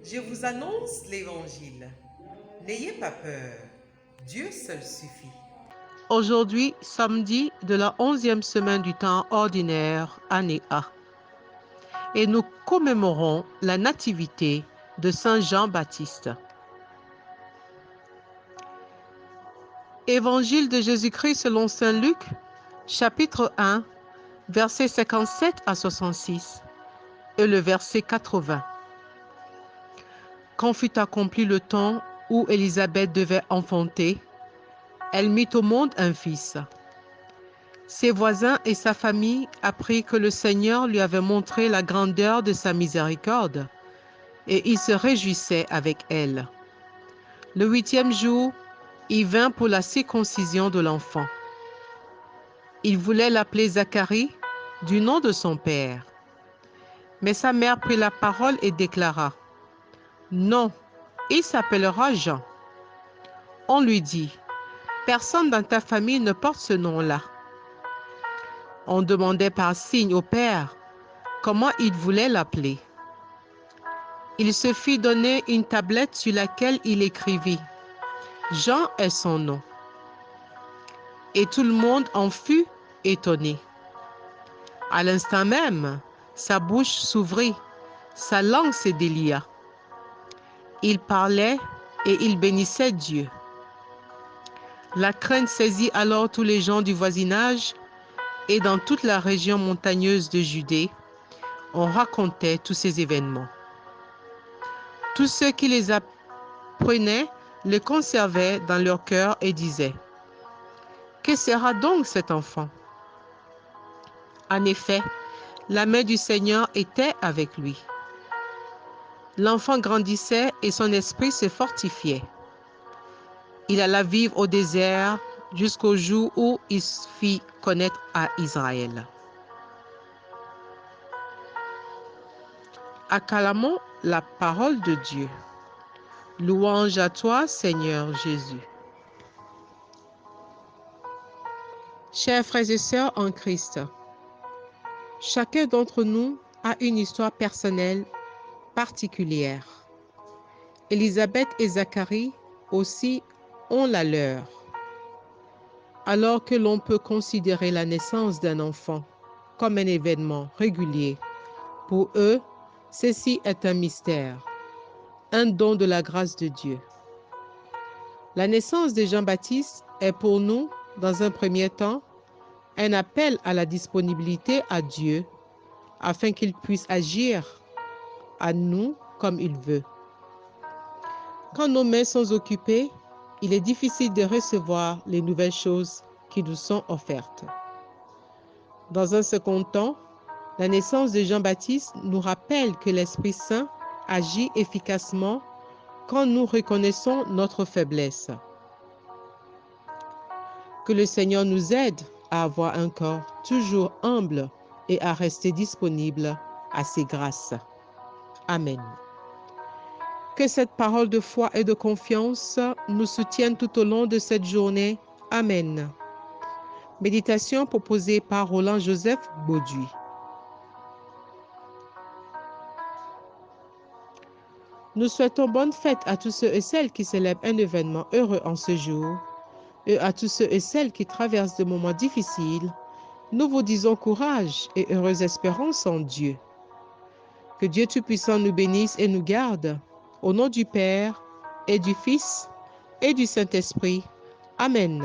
Je vous annonce l'Évangile. N'ayez pas peur. Dieu seul suffit. Aujourd'hui, samedi de la 11e semaine du temps ordinaire, année A. Et nous commémorons la nativité de Saint Jean-Baptiste. Évangile de Jésus-Christ selon Saint Luc, chapitre 1, versets 57 à 66 et le verset 80. Quand fut accompli le temps où Élisabeth devait enfanter, elle mit au monde un fils. Ses voisins et sa famille apprirent que le Seigneur lui avait montré la grandeur de sa miséricorde, et ils se réjouissaient avec elle. Le 8e jour, il vint pour la circoncision de l'enfant. Il voulait l'appeler Zacharie, du nom de son père. Mais sa mère prit la parole et déclara: « Non, il s'appellera Jean. » On lui dit: « Personne dans ta famille ne porte ce nom-là. » On demandait par signe au père comment il voulait l'appeler. Il se fit donner une tablette sur laquelle il écrivit: « Jean est son nom. » Et tout le monde en fut étonné. À l'instant même, sa bouche s'ouvrit, sa langue se délia. Il parlait et il bénissait Dieu. La crainte saisit alors tous les gens du voisinage, et dans toute la région montagneuse de Judée, on racontait tous ces événements. Tous ceux qui les apprenaient le conservaient dans leur cœur et disaient: « Que sera donc cet enfant? » En effet, la main du Seigneur était avec lui. L'enfant grandissait et son esprit se fortifiait. Il alla vivre au désert jusqu'au jour où il se fit connaître à Israël. Acclamons la parole de Dieu. Louange à toi, Seigneur Jésus. Chers frères et sœurs en Christ, chacun d'entre nous a une histoire personnelle particulière. Élisabeth et Zacharie aussi ont la leur. Alors que l'on peut considérer la naissance d'un enfant comme un événement régulier, pour eux, ceci est un mystère, un don de la grâce de Dieu. La naissance de Jean-Baptiste est pour nous, dans un premier temps, un appel à la disponibilité à Dieu afin qu'il puisse agir à nous comme il veut. Quand nos mains sont occupées, il est difficile de recevoir les nouvelles choses qui nous sont offertes. Dans un second temps, la naissance de Jean-Baptiste nous rappelle que l'Esprit Saint agit efficacement quand nous reconnaissons notre faiblesse. Que le Seigneur nous aide à avoir un corps toujours humble et à rester disponible à ses grâces. Amen. Que cette parole de foi et de confiance nous soutienne tout au long de cette journée. Amen. Méditation proposée par Roland-Joseph Bauduit. Nous souhaitons bonne fête à tous ceux et celles qui célèbrent un événement heureux en ce jour, et à tous ceux et celles qui traversent des moments difficiles. Nous vous disons courage et heureuse espérance en Dieu. Que Dieu Tout-Puissant nous bénisse et nous garde. Au nom du Père et du Fils et du Saint-Esprit. Amen.